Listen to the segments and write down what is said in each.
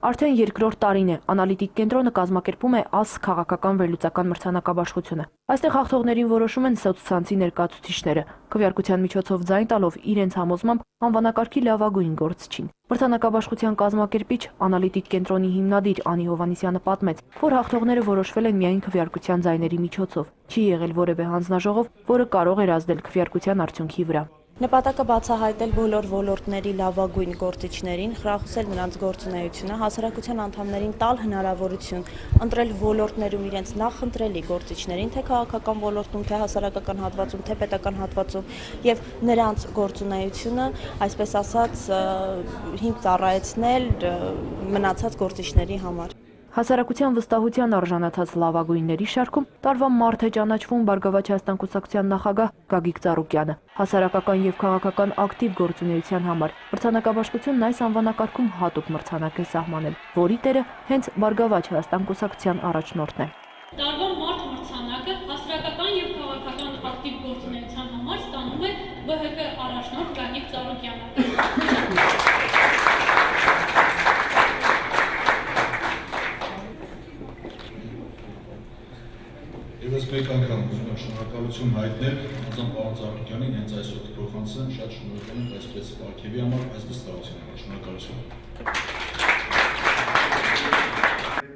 Արդեն երկրորդ տարին է անալիտիկ կենտրոնը կազմակերպում է ԱՍ քաղաքական վերլուծական մրցանակաբաշխությունը։ Այստեղ հաղթողներին որոշում են սոցցանցի ներկայացուցիչները, քվեարկության միջոցով ձայն տալով իրենց համոզմամբ անվանակարգի լավագույն գործչին։ Մրցանակաբաշխության կազմակերպիչ անալիտիկ կենտրոնի հիմնադիր Անի Հովհաննիսյանը պատմեց, որ հաղթողները որոշվել են միայն քվեարկության ձայների միջոցով։ Չի եղել որևէ հանձնաժողով, որը կարող էր ազդել քվեարկության արդյունքի վրա։ Նպատակը բացահայտել բոլոր ոլորտների լավագույն գործիչներին, խրախուսել նրանց գործունեությունը, հասարակության անդամներին տալ հնարավորություն ընտրել ոլորտներում իրենց նախընտրելի գործիչներին, թե քաղաքական ոլորտում, թե հասարակական հատվածում, թե պետական հատվածում եւ նրանց գործունեությունը, այսպես ասած, հիմք ծառայեցնել մնացած գործիչների համար։ Հասարակության վստահության արժանացած լավագույնների շարքում տարվա մարդ է ճանաչվում Բարգավաճ Հայաստան կուսակցության նախագահ Գագիկ Ծառուկյանը։ Հասարակական եւ քաղաքական ակտիվ գործունեության համար մրցանակաբաշխությունն այս անվանակարգում հատուկ մրցանակ է սահմանել, որի տերը հենց Բարգավաճ Հայաստան կուսակցության առաջնորդն է։ Տարվա մարդ մրցանակը հասարակական եւ քաղաքական ակտիվ գործունեության համար ստանում է ԲՀԿ առաջնորդ Գագիկ Ծառուկյանը։ Եվս մեկ անգամ ուզում եմ շնորհակալություն հայտնել անձամբ պարոն Ծառուկյանին հենց այսօր փոխանցեմ, շատ շնորհակալ եմ այսպես պարգևի համար, այս վստահության համար, շնորհակալություն։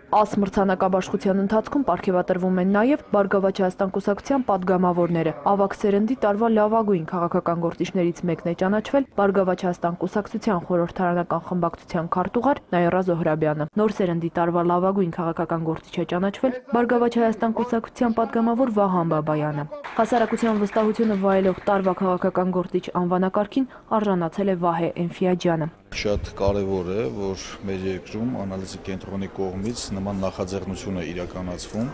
ԱՍ մրցանակաբաշխության ընթացքում պարգևատրվում են նաև Բարգավաճ Հայաստան կուսակցության падգամավորները։ Ավագ սերնդի տարվա լավագույն քաղաքական գործիչներից մեկն է ճանաչվել Բարգավաճ Հայաստան կուսակցության խորհրդարանական խմբակցության քարտուղար Նաիրա Զոհրաբյանը։ Նոր սերնդի տարվա լավագույն քաղաքական գործիչ է ճանաչվել Բարգավաճ Հայաստան կուսակցության падգամավոր Վահան Բաբայանը։ Հասարակության վստահությունը վայելող տարվա քաղաքական գործիչ անվանակարգին արժանացել է Վահե Էնֆիաջյանը։ Շատ կարևոր է, որ մեր երկրում անալիզի կենտրոնի կողմից նման նախաձեռնություն է իրականացվում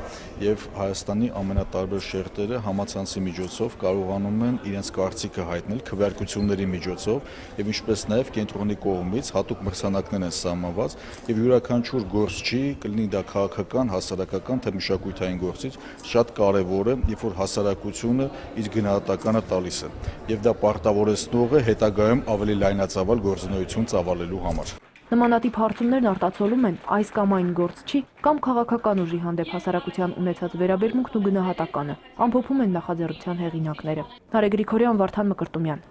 եւ Հայաստանի ամենատարբեր շերտերը համացանցի միջոցով կարողանում են իրենց կարծիքը հայտնել քվեարկությունների միջոցով եւ ինչպես նաեւ կենտրոնի կողմից հատուկ մրցանակներ են սահմանված եւ յուրաքանչյուր գործչի կլինի դա քաղաքական, հասարակական թե մշակութային գործիչ շատ կարևոր է, երբ որ հասարակությունը իր գնահատականը տալիս է եւ դա պարտավորեցնող է հետագայում ավելի լայնածավալ գործունեություն ծավալելու համար։ Նմանատիպ հարցումներն արտացոլում են այս կամ այն գործչի կամ քաղաքական ուժի հանդեպ հասարակության ունեցած վերաբերմունքն ու գնահատականը, ամփոփում են նախաձեռնության հեղինակները։ Նարեկ Գրիգորյան, Վարդան Մկրտումյան։